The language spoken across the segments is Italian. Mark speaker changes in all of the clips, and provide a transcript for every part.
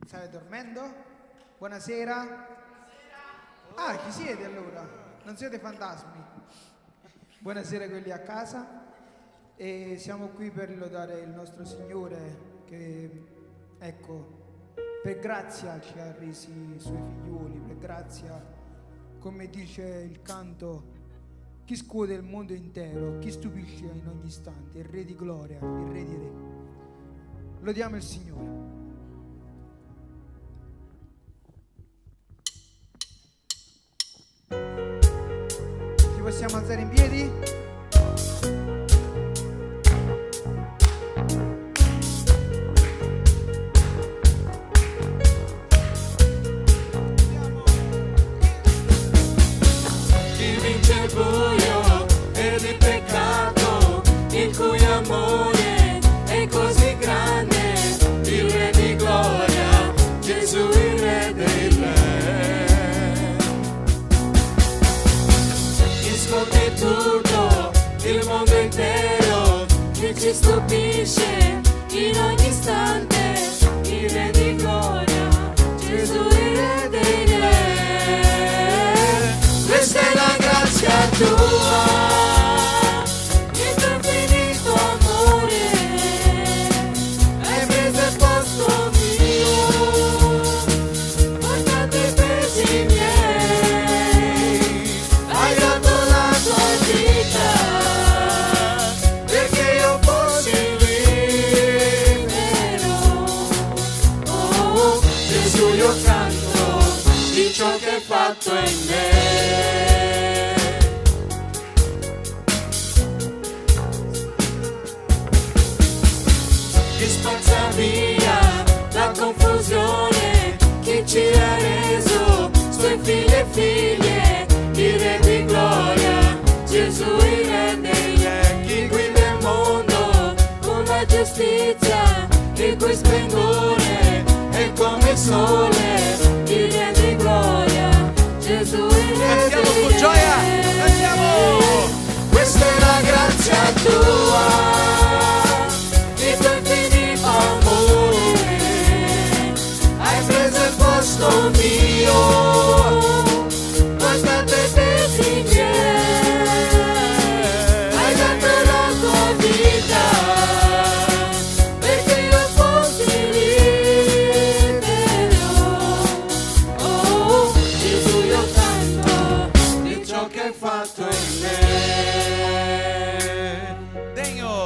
Speaker 1: State dormendo? Buonasera. Ah, chi siete allora? Non siete fantasmi. Buonasera a quelli a casa. E siamo qui per lodare il nostro Signore che, ecco, per grazia ci ha resi suoi figliuoli, per grazia, come dice il canto, chi scuote il mondo intero, chi stupisce in ogni istante, il Re di gloria, il Re di re. Lodiamo il Signore. Ci possiamo alzare in piedi?
Speaker 2: Chi vince il buio ed il peccato, il cui amore è così grande, il Re di gloria, Gesù il Re dei Re. Chi scopre tutto, il mondo intero, che ci stupisce in ogni istante, il Re di gloria, Gesù il Re dei Re. Questa è la grazia tua, il tuo infinito amore, hai preso il posto mio, portato i pesi miei, hai dato la tua vita, perché io fossi libero. Oh, Gesù, io canto di ciò che hai fatto in me. Che spazza via la confusione, che ci ha reso suoi figli e figlie, il Re di gloria, Gesù il Re dei Re. Chi guida il mondo con la giustizia, il cui splendore è come il sole, il Re di gloria, Gesù il Re dei Re.
Speaker 3: Con gioia, andiamo!
Speaker 2: Questa è la grazia tua, il tuo infinito amore, hai preso il posto mio, portato i pesi miei, hai dato la tua vita, perché io fossi libero. Oh, Gesù, io canto di ciò che hai fatto in me.
Speaker 3: Degno!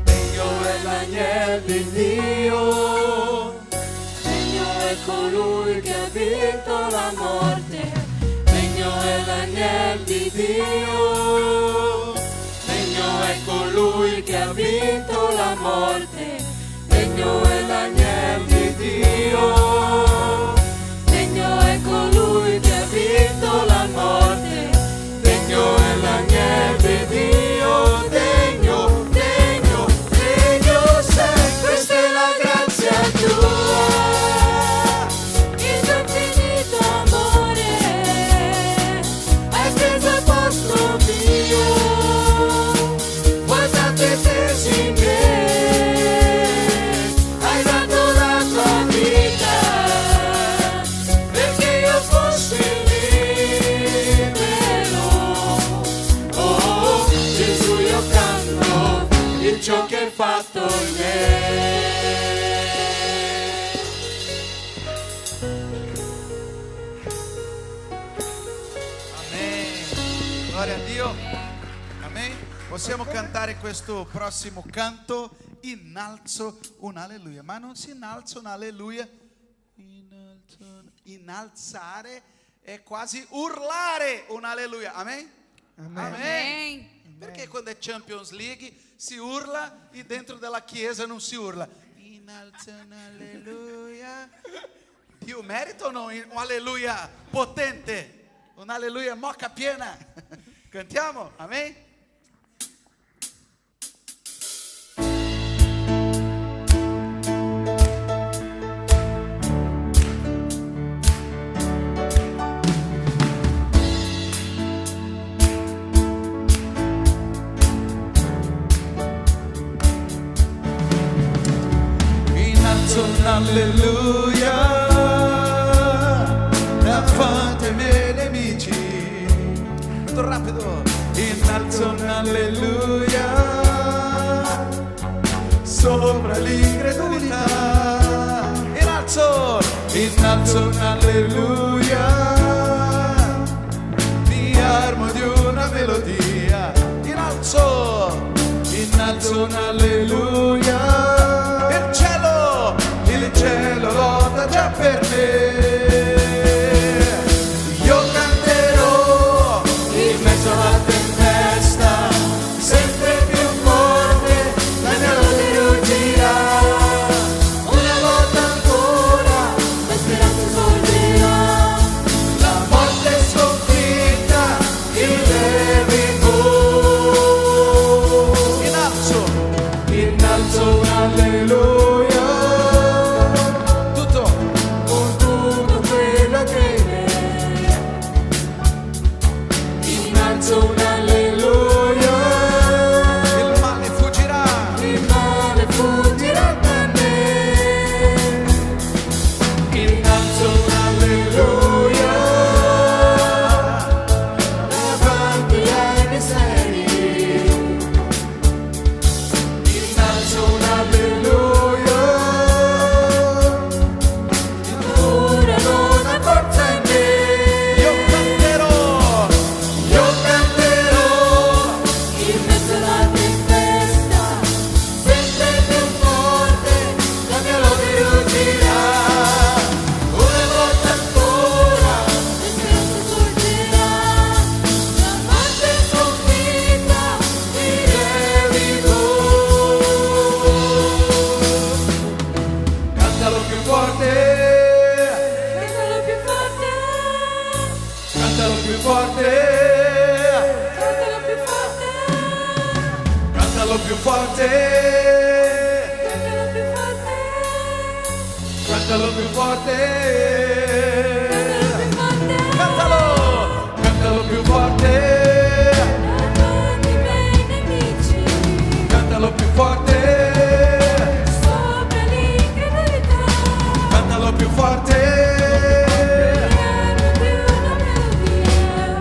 Speaker 2: Degno è l'agnello di Dio, degno è colui che ha vinto la morte, degno è l'agnello di Dio, degno è colui che ha vinto la morte, degno è l'agnello di Dio, degno è colui che ha vinto la morte, degno è l'agnello di Dio, degno, degno, degno sei. Questa è la grazia tua, il tuo infinito amore, hai preso il posto mio, portato i pesi miei, hai dato la tua vita, perché io fossi libero. Oh, Gesù, io canto di ciò che hai fatto in me.
Speaker 3: Amen. Gloria a Dio. Amen. Possiamo cantare questo prossimo canto. Innalzo un alleluia. Ma non si innalza un alleluia. Innalzare è quasi urlare un alleluia. Amen.
Speaker 1: Amen.
Speaker 3: Amen. Perché quando è Champions League si urla e dentro della chiesa non si urla? Innalza un alleluia. Dio merita o no? Un alleluia potente, un alleluia mocca piena. Cantiamo, amen?
Speaker 2: Innalzo un
Speaker 3: alleluia davanti ai miei nemici. Tutto rapido. Innalzo un alleluia sopra l'incredulità. Innalzo un alleluia, mi armo di una melodia. Innalzo un alleluia. Il cielo lotta già per me. Io canterò in mezzo alla tempesta, sempre più forte la mia lode ruggirà. Una volta ancora la speranza sorgerà, la morte è sconfitta, il re vinco. Innalzo un alleluia. Un alleluia, il male fuggirà da me. Innalzo un alleluia davanti ai miei seri. Innalzo un alleluia, ora non ha forza in me. Io canterò in mezzo alla tempesta, sempre più forte la mia lode ruggirà. Una volta ancora la speranza sorgerà, la morte è sconfitta, il re vinco. Cantalo più forte, cantalo più forte, cantalo più forte. Cantalo più forte, cantalo più forte, cantalo più forte, cantalo più forte, sopra l'incredulità, cantalo più forte,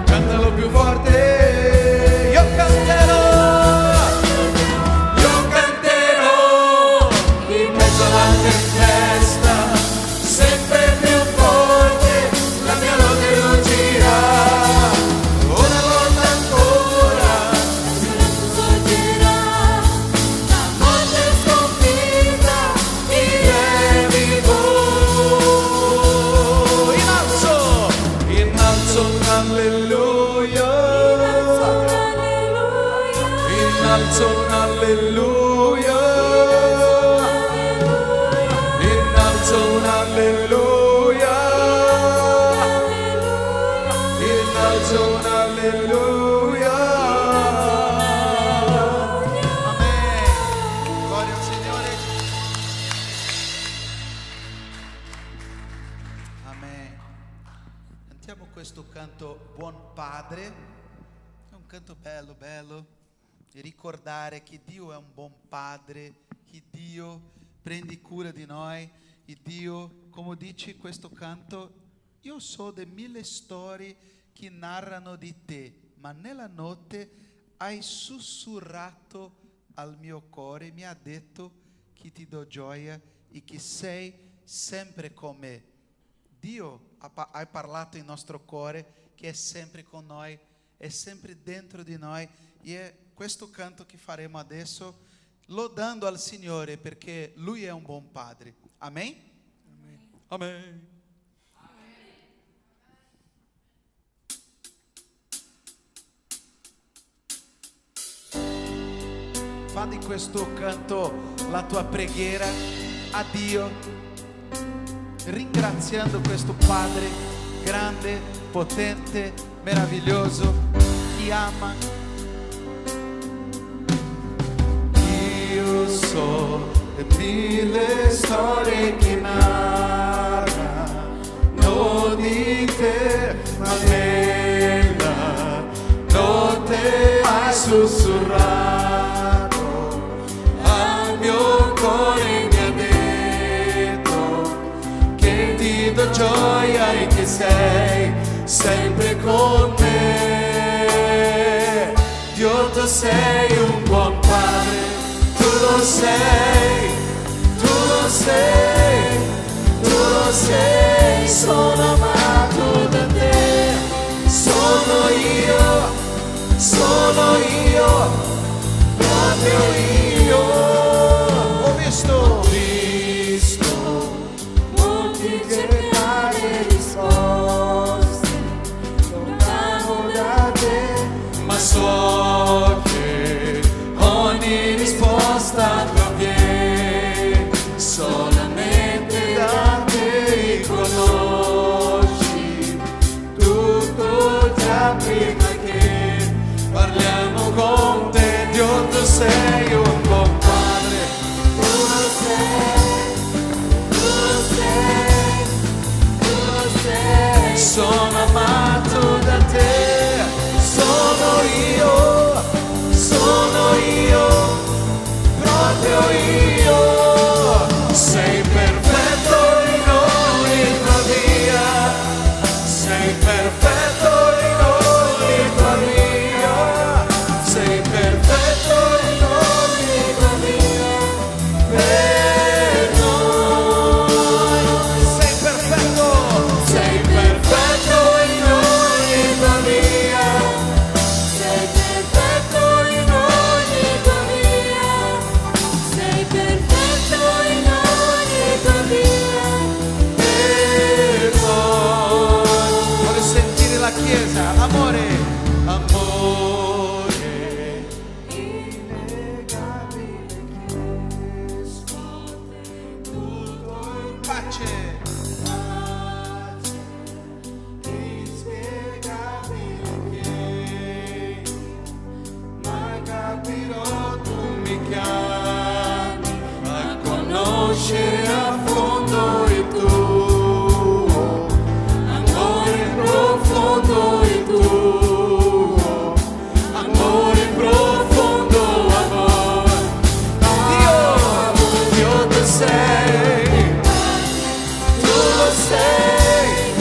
Speaker 3: cantalo più forte. Io canterò in mezzo alla tempesta, sempre più forte la mia lode ruggirà. Una volta ancora la speranza sorgerà, la morte è sconfitta, il re vinco. Innalzo un alleluia, innalzo un alleluia. Innalzo un alleluia, innalzo un alleluia. Amen. Gloria al Signore. Amen. Cantiamo questo canto Buon Padre. È un canto bello, bello, di ricordare che Dio è un buon Padre, che Dio prende cura di noi. E Dio, come dice questo canto, io so di 1000 storie che narrano di te, ma nella notte hai sussurrato al mio cuore, mi ha detto che ti do gioia e che sei sempre con me. Dio ha parlato in nostro cuore che è sempre con noi, è sempre dentro di noi, e è questo canto che faremo adesso, lodando al Signore perché Lui è un buon Padre. Amen? Amen. Fa di questo canto la tua preghiera a Dio, ringraziando questo Padre grande, potente, meraviglioso, che ama. Io so le 1000 storie che narrano di te, ma nella notte hai sussurrato al mio cuore, mi ha detto
Speaker 2: sei un buon padre, tu lo sei, tu lo sei, tu lo sei, sono amato da te, sono io, proprio io.
Speaker 1: Ho visto
Speaker 2: Molti cercare risposte lontano da te, ma so che ogni risposta proviene solamente da te. Conosci tutto già prima che parliamo con te. Dio, tu sei un buon padre, tu lo sei, tu lo sei, tu lo sei. Sono amato da te, sono io, proprio io. Sei perfetto in ogni tua via, sei perfetto in ogni tua via, sei perfetto in ogni tua via, per noi. Sei perfetto in ogni tua via, sei perfetto in ogni tua via, sei perfetto in ogni tua via, per noi.
Speaker 3: Vuole sentire la Chiesa, amore,
Speaker 2: Amore innegabile che scuote tutto il
Speaker 3: pace.
Speaker 2: pace, inspiegabile che mai capirò. Tu mi chiami a conoscere a fondo il tuo amore profondo, il tuo amore profondo, amore. Dio tu sei, tu lo sei,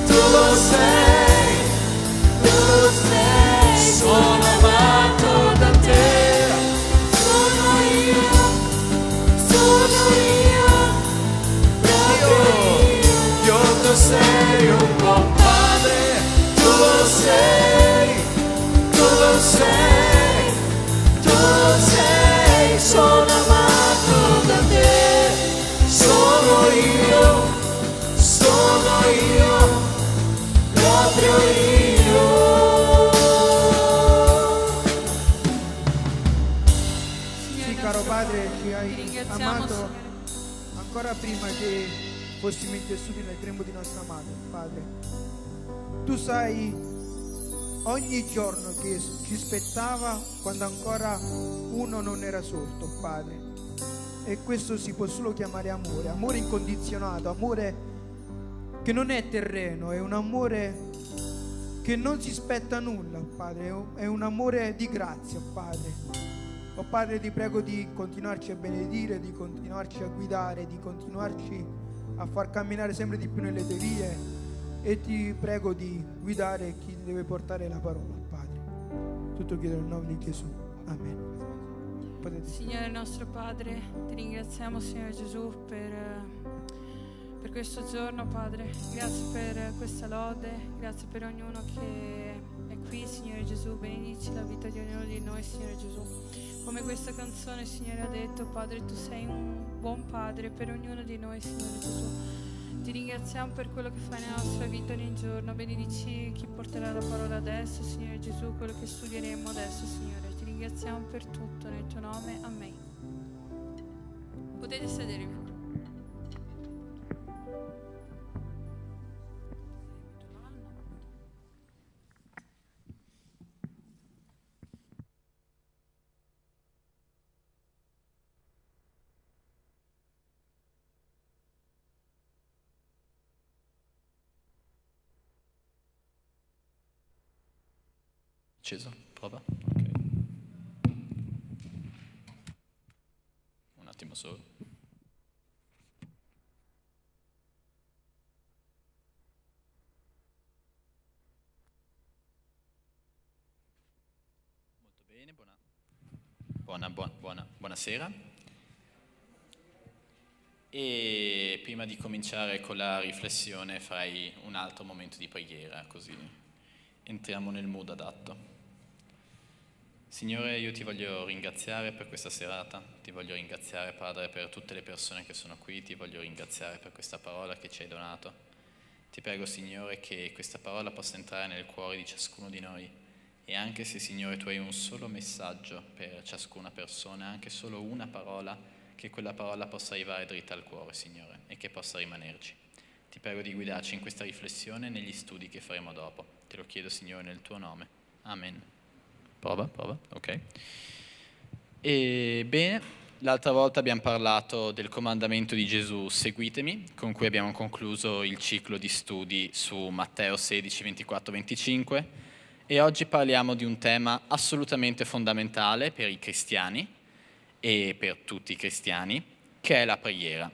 Speaker 2: tu lo sei, tu lo sei. Sono amato da te, sono io, proprio io. Dio, tu sei un buon padre, tu lo sei, tu lo sei, tu lo sei. Sono amato da te, sono io, proprio io.
Speaker 1: Sì, caro Padre, ci hai
Speaker 4: ringraziamo,
Speaker 1: amato
Speaker 4: Signore.
Speaker 1: ancora prima che fossimo intessuti nel grembo di nostra madre, Padre. Tu sai ogni giorno che ci spettava quando ancora uno non era sorto, Padre. E questo si può solo chiamare amore, amore incondizionato, amore che non è terreno, è un amore che non si spetta nulla, Padre, è un amore di grazia, Padre. Oh Padre, ti prego di continuarci a benedire, di continuarci a guidare, di continuarci a far camminare sempre di più nelle tue vie, e ti prego di guidare chi deve portare la parola, Padre. Tutto chiedo nel nome di Gesù. Amen. Potete...
Speaker 4: Signore nostro Padre, ti ringraziamo, Signore Gesù, per questo giorno, Padre. Grazie per questa lode, grazie per ognuno che è qui, Signore Gesù. Benedici la vita di ognuno di noi, Signore Gesù. Come questa canzone, Signore, ha detto, Padre, tu sei un buon Padre per ognuno di noi, Signore Gesù. Ti ringraziamo per quello che fai nella nostra vita ogni giorno. Benedici chi porterà la parola adesso, Signore Gesù, quello che studieremo adesso, Signore. Ti ringraziamo per tutto, nel tuo nome. Amen. Potete sedervi.
Speaker 5: Acceso? Prova? Ok. Un attimo solo. Molto Bene, buonasera. E prima di cominciare con la riflessione farei un altro momento di preghiera, così entriamo nel mood adatto. Signore, io ti voglio ringraziare per questa serata, ti voglio ringraziare, Padre, per tutte le persone che sono qui, ti voglio ringraziare per questa parola che ci hai donato. Ti prego, Signore, che questa parola possa entrare nel cuore di ciascuno di noi e anche se, Signore, tu hai un solo messaggio per ciascuna persona, anche solo una parola, che quella parola possa arrivare dritta al cuore, Signore, e che possa rimanerci. Ti prego di guidarci in questa riflessione e negli studi che faremo dopo. Te lo chiedo, Signore, nel tuo nome. Amen. Prova, ok. E bene, l'altra volta abbiamo parlato del comandamento di Gesù, seguitemi, con cui abbiamo concluso il ciclo di studi su Matteo 16, 24, 25, e oggi parliamo di un tema assolutamente fondamentale per i cristiani e per tutti i cristiani, che è la preghiera.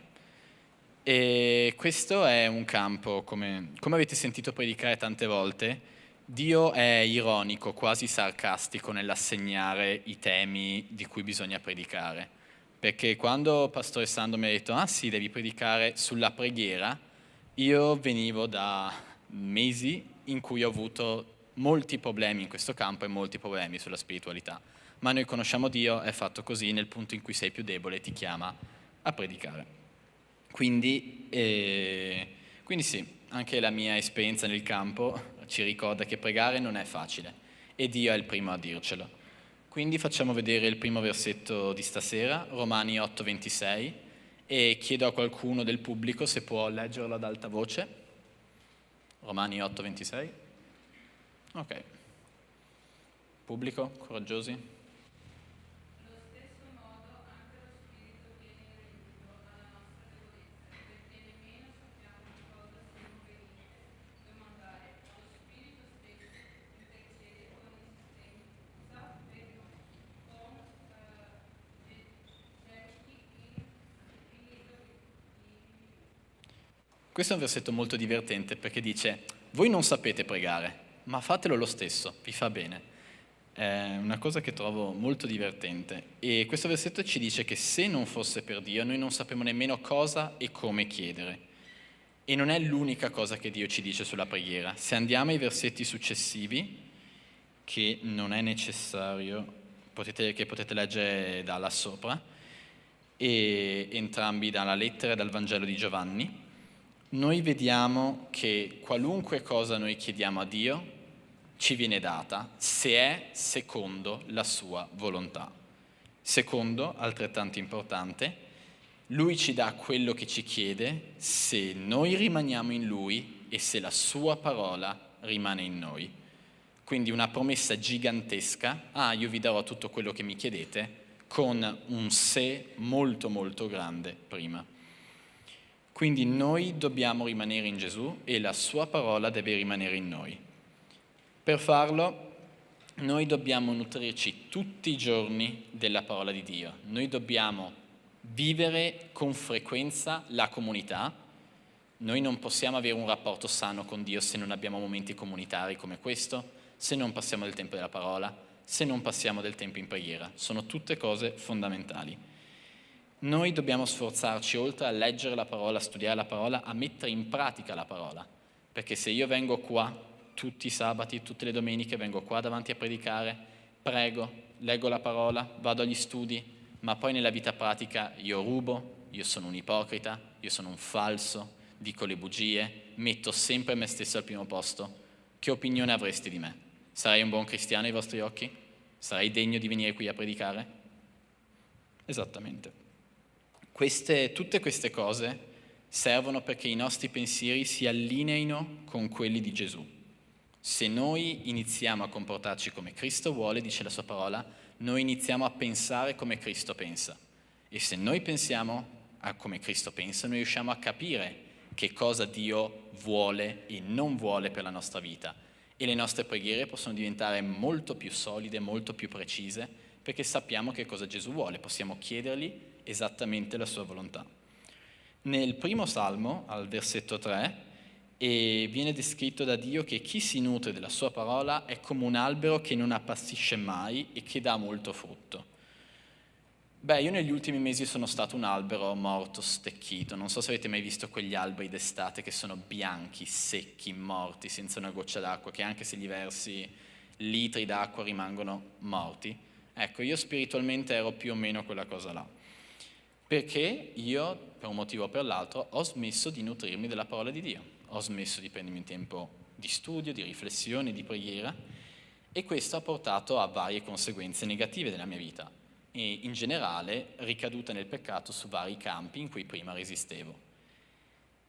Speaker 5: E questo è un campo, come avete sentito predicare tante volte, Dio è ironico, quasi sarcastico nell'assegnare i temi di cui bisogna predicare. Perché quando Pastore Sandro mi ha detto «Ah sì, devi predicare sulla preghiera», io venivo da mesi in cui ho avuto molti problemi in questo campo e molti problemi sulla spiritualità. Ma noi conosciamo Dio, è fatto così, nel punto in cui sei più debole ti chiama a predicare. Quindi sì, anche la mia esperienza nel campo ci ricorda che pregare non è facile e Dio è il primo a dircelo. Quindi facciamo vedere il primo versetto di stasera, Romani 8:26, e chiedo a qualcuno del pubblico se può leggerlo ad alta voce. Romani 8:26. Ok. Pubblico, coraggiosi. Questo è un versetto molto divertente perché dice: voi non sapete pregare, ma fatelo lo stesso, vi fa bene. È una cosa che trovo molto divertente. E questo versetto ci dice che se non fosse per Dio, noi non sappiamo nemmeno cosa e come chiedere. E non è l'unica cosa che Dio ci dice sulla preghiera. Se andiamo ai versetti successivi, che non è necessario, che potete leggere da là sopra, e entrambi dalla lettera e dal Vangelo di Giovanni, noi vediamo che qualunque cosa noi chiediamo a Dio ci viene data se è secondo la sua volontà. Secondo, altrettanto importante, Lui ci dà quello che ci chiede se noi rimaniamo in Lui e se la sua parola rimane in noi. Quindi una promessa gigantesca: io vi darò tutto quello che mi chiedete, con un se molto molto grande prima. Quindi noi dobbiamo rimanere in Gesù e la sua parola deve rimanere in noi. Per farlo, noi dobbiamo nutrirci tutti i giorni della parola di Dio. Noi dobbiamo vivere con frequenza la comunità. Noi non possiamo avere un rapporto sano con Dio se non abbiamo momenti comunitari come questo, se non passiamo del tempo della parola, se non passiamo del tempo in preghiera. Sono tutte cose fondamentali. Noi dobbiamo sforzarci, oltre a leggere la parola, a studiare la parola, a mettere in pratica la parola. Perché se io vengo qua tutti i sabati, tutte le domeniche, vengo qua davanti a predicare, prego, leggo la parola, vado agli studi, ma poi nella vita pratica io rubo, io sono un ipocrita, io sono un falso, dico le bugie, metto sempre me stesso al primo posto, che opinione avreste di me? Sarei un buon cristiano ai vostri occhi? Sarei degno di venire qui a predicare? Esattamente. Tutte queste cose servono perché i nostri pensieri si allineino con quelli di Gesù. Se noi iniziamo a comportarci come Cristo vuole, dice la sua parola, noi iniziamo a pensare come Cristo pensa. E se noi pensiamo come Cristo pensa, noi riusciamo a capire che cosa Dio vuole e non vuole per la nostra vita. E le nostre preghiere possono diventare molto più solide, molto più precise, perché sappiamo che cosa Gesù vuole, possiamo chiedergli esattamente la sua volontà. Nel primo salmo, al versetto 3, E viene descritto da Dio che chi si nutre della sua parola è come un albero che non appassisce mai e che dà molto frutto. Beh, io negli ultimi mesi sono stato un albero morto, stecchito. Non so se avete mai visto quegli alberi d'estate che sono bianchi, secchi, morti, senza una goccia d'acqua, che anche se gli versi litri d'acqua rimangono morti. Ecco, io spiritualmente ero più o meno quella cosa là. Perché io, per un motivo o per l'altro, ho smesso di nutrirmi della parola di Dio. Ho smesso di prendermi tempo di studio, di riflessione, di preghiera, e questo ha portato a varie conseguenze negative della mia vita e in generale ricaduta nel peccato su vari campi in cui prima resistevo.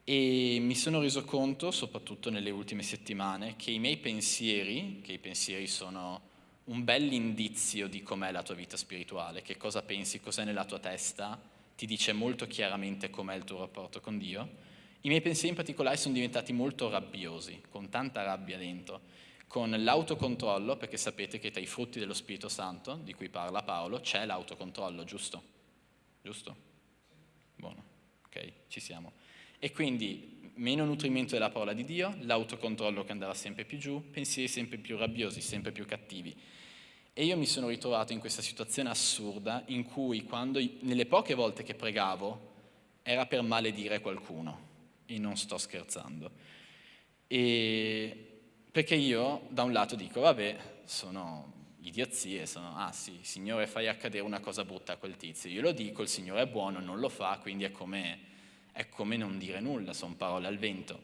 Speaker 5: E mi sono reso conto, soprattutto nelle ultime settimane, che i miei pensieri, che i pensieri sono un bell'indizio di com'è la tua vita spirituale, che cosa pensi, cos'è nella tua testa, ti dice molto chiaramente com'è il tuo rapporto con Dio. I miei pensieri in particolare sono diventati molto rabbiosi, con tanta rabbia dentro, con l'autocontrollo, perché sapete che tra i frutti dello Spirito Santo, di cui parla Paolo, c'è l'autocontrollo, giusto? Giusto? Buono, ok, ci siamo. E quindi meno nutrimento della parola di Dio, l'autocontrollo che andava sempre più giù, pensieri sempre più rabbiosi, sempre più cattivi. E io mi sono ritrovato in questa situazione assurda in cui nelle poche volte che pregavo era per maledire qualcuno, e non sto scherzando. Perché io da un lato dico, vabbè, sono idiozie, sì, Signore, fai accadere una cosa brutta a quel tizio. Io lo dico, il Signore è buono, non lo fa, quindi è come non dire nulla, sono parole al vento.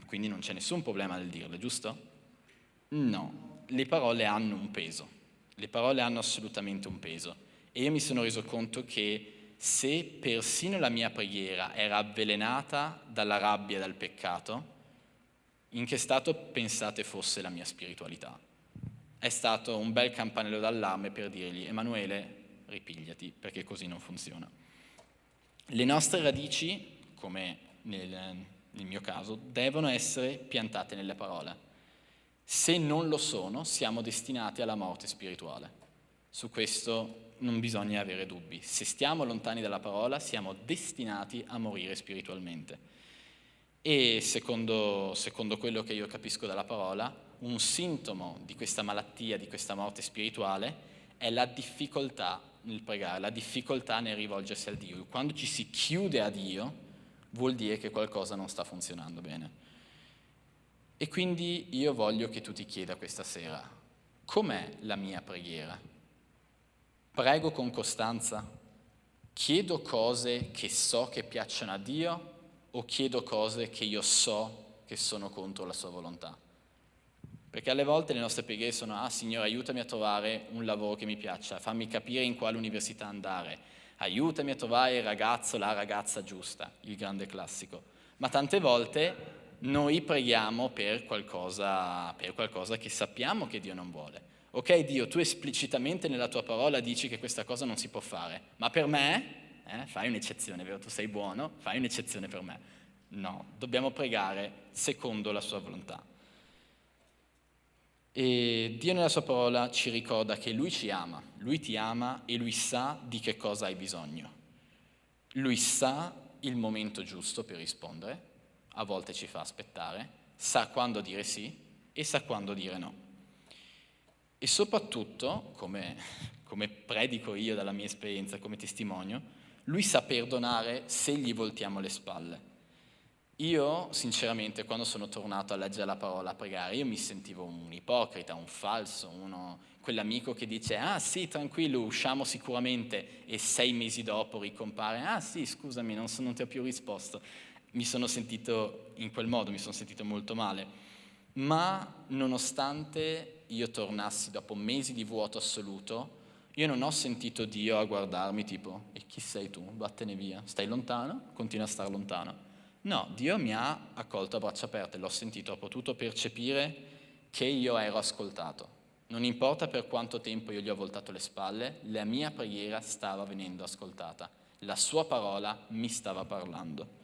Speaker 5: Quindi non c'è nessun problema nel dirle, giusto? No, le parole hanno un peso, le parole hanno assolutamente un peso. E io mi sono reso conto che se persino la mia preghiera era avvelenata dalla rabbia e dal peccato, in che stato pensate fosse la mia spiritualità? È stato un bel campanello d'allarme per dirgli, Emanuele, ripigliati, perché così non funziona. Le nostre radici, come nel mio caso, devono essere piantate nelle parole. Se non lo sono, siamo destinati alla morte spirituale. Su questo non bisogna avere dubbi. Se stiamo lontani dalla parola, siamo destinati a morire spiritualmente. E secondo quello che io capisco dalla parola, un sintomo di questa malattia, di questa morte spirituale, è la difficoltà nel pregare, la difficoltà nel rivolgersi a Dio. Quando ci si chiude a Dio, vuol dire che qualcosa non sta funzionando bene. E quindi io voglio che tu ti chieda questa sera, com'è la mia preghiera? Prego con costanza? Chiedo cose che so che piacciono a Dio? O chiedo cose che io so che sono contro la sua volontà? Perché alle volte le nostre preghiere sono Signore, aiutami a trovare un lavoro che mi piaccia, fammi capire in quale università andare, aiutami a trovare il ragazzo, la ragazza giusta, il grande classico. Ma tante volte noi preghiamo per qualcosa che sappiamo che Dio non vuole. Ok Dio, tu esplicitamente nella tua parola dici che questa cosa non si può fare, ma per me... fai un'eccezione, vero? Tu sei buono, fai un'eccezione per me. No, dobbiamo pregare secondo la sua volontà. E Dio nella sua parola ci ricorda che Lui ci ama, Lui ti ama e Lui sa di che cosa hai bisogno. Lui sa il momento giusto per rispondere, a volte ci fa aspettare, sa quando dire sì e sa quando dire no. E soprattutto, come predico io dalla mia esperienza, come testimonio, Lui sa perdonare se gli voltiamo le spalle. Io, sinceramente, quando sono tornato a leggere la parola, a pregare, io mi sentivo un ipocrita, un falso, quell'amico che dice sì, tranquillo, usciamo sicuramente, e 6 mesi dopo ricompare, sì, scusami, non ti ho più risposto. Mi sono sentito in quel modo, mi sono sentito molto male. Ma nonostante io tornassi dopo mesi di vuoto assoluto, io non ho sentito Dio a guardarmi tipo, e chi sei tu? Vattene via. Stai lontano? Continua a stare lontano. No, Dio mi ha accolto a braccia aperte, l'ho sentito, ho potuto percepire che io ero ascoltato. Non importa per quanto tempo io gli ho voltato le spalle, la mia preghiera stava venendo ascoltata. La sua parola mi stava parlando.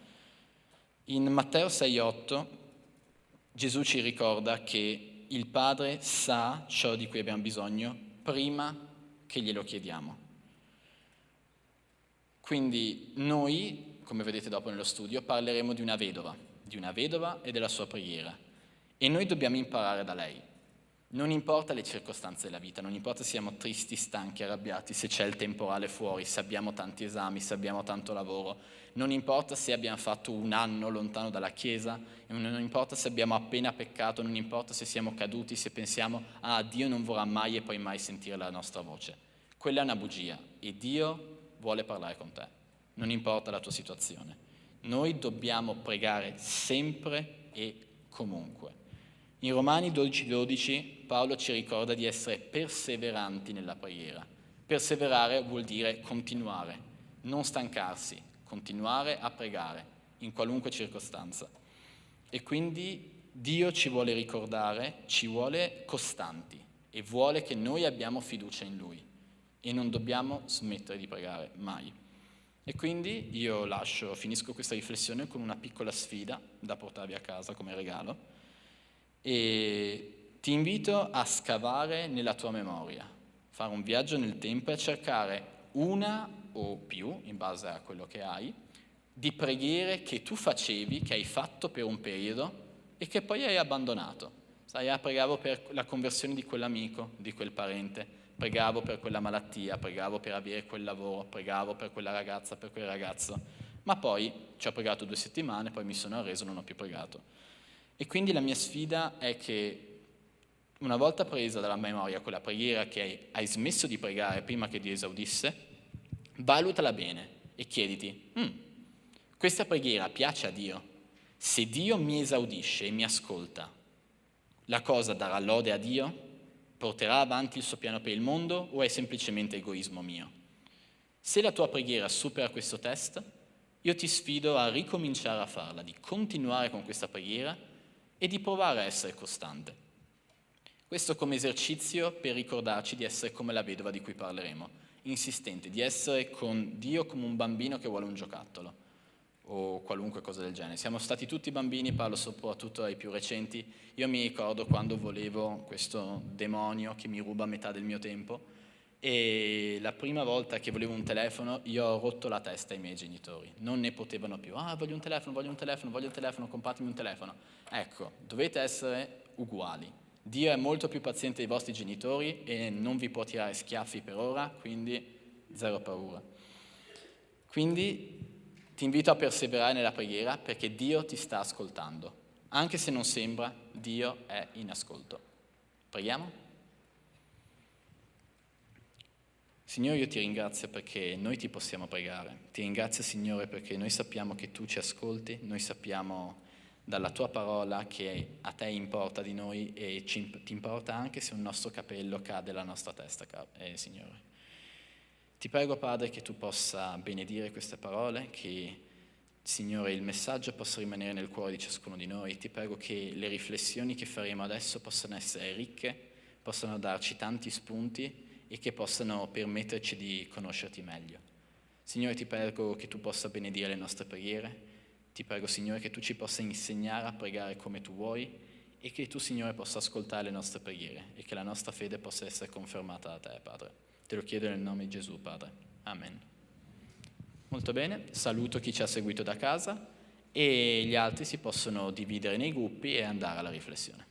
Speaker 5: In Matteo 6,8 Gesù ci ricorda che il Padre sa ciò di cui abbiamo bisogno prima che glielo chiediamo. Quindi noi, come vedete dopo nello studio, parleremo di una vedova di una vedova e della sua preghiera. E noi dobbiamo imparare da lei. Non importa le circostanze della vita, non importa se siamo tristi, stanchi, arrabbiati, se c'è il temporale fuori, se abbiamo tanti esami, se abbiamo tanto lavoro, non importa se abbiamo fatto un anno lontano dalla Chiesa, non importa se abbiamo appena peccato, non importa se siamo caduti, se pensiamo Dio non vorrà mai e poi mai sentire la nostra voce. Quella è una bugia e Dio vuole parlare con te, non importa la tua situazione. Noi dobbiamo pregare sempre e comunque. In Romani 12:12 Paolo ci ricorda di essere perseveranti nella preghiera. Perseverare vuol dire continuare, non stancarsi, continuare a pregare in qualunque circostanza. E quindi Dio ci vuole ricordare, ci vuole costanti e vuole che noi abbiamo fiducia in Lui e non dobbiamo smettere di pregare mai. E quindi io finisco questa riflessione con una piccola sfida da portarvi a casa come regalo. E ti invito a scavare nella tua memoria, fare un viaggio nel tempo e a cercare una o più, in base a quello che hai, di preghiere che tu facevi, che hai fatto per un periodo e che poi hai abbandonato. Sai, pregavo per la conversione di quell'amico, di quel parente, pregavo per quella malattia, pregavo per avere quel lavoro, pregavo per quella ragazza, per quel ragazzo, ma poi ci ho pregato 2 settimane, poi mi sono arreso, non ho più pregato. E quindi la mia sfida è che una volta presa dalla memoria quella preghiera che hai smesso di pregare prima che Dio esaudisse, valutala bene e chiediti, questa preghiera piace a Dio? Se Dio mi esaudisce e mi ascolta, la cosa darà lode a Dio? Porterà avanti il suo piano per il mondo o è semplicemente egoismo mio? Se la tua preghiera supera questo test, io ti sfido a ricominciare a farla, di continuare con questa preghiera e di provare a essere costante. Questo come esercizio per ricordarci di essere come la vedova di cui parleremo, insistente, di essere con Dio come un bambino che vuole un giocattolo o qualunque cosa del genere. Siamo stati tutti bambini, parlo soprattutto ai più recenti. Io mi ricordo quando volevo questo demonio che mi ruba metà del mio tempo e la prima volta che volevo un telefono io ho rotto la testa ai miei genitori, non ne potevano più. Voglio un telefono, compratemi un telefono. Ecco, dovete essere uguali. Dio è molto più paziente dei vostri genitori e non vi può tirare schiaffi per ora, quindi zero paura. Quindi ti invito a perseverare nella preghiera perché Dio ti sta ascoltando. Anche se non sembra, Dio è in ascolto. Preghiamo? Signore, io ti ringrazio perché noi ti possiamo pregare. Ti ringrazio, Signore, perché noi sappiamo che tu ci ascolti, noi sappiamo dalla tua parola che a te importa di noi e ti importa anche se un nostro capello cade dalla nostra testa, Signore. Ti prego, Padre, che tu possa benedire queste parole, che, Signore, il messaggio possa rimanere nel cuore di ciascuno di noi. Ti prego che le riflessioni che faremo adesso possano essere ricche, possano darci tanti spunti e che possano permetterci di conoscerti meglio. Signore, ti prego che tu possa benedire le nostre preghiere. Ti prego, Signore, che tu ci possa insegnare a pregare come tu vuoi e che tu, Signore, possa ascoltare le nostre preghiere e che la nostra fede possa essere confermata da te, Padre. Te lo chiedo nel nome di Gesù, Padre. Amen. Molto bene, saluto chi ci ha seguito da casa e gli altri si possono dividere nei gruppi e andare alla riflessione.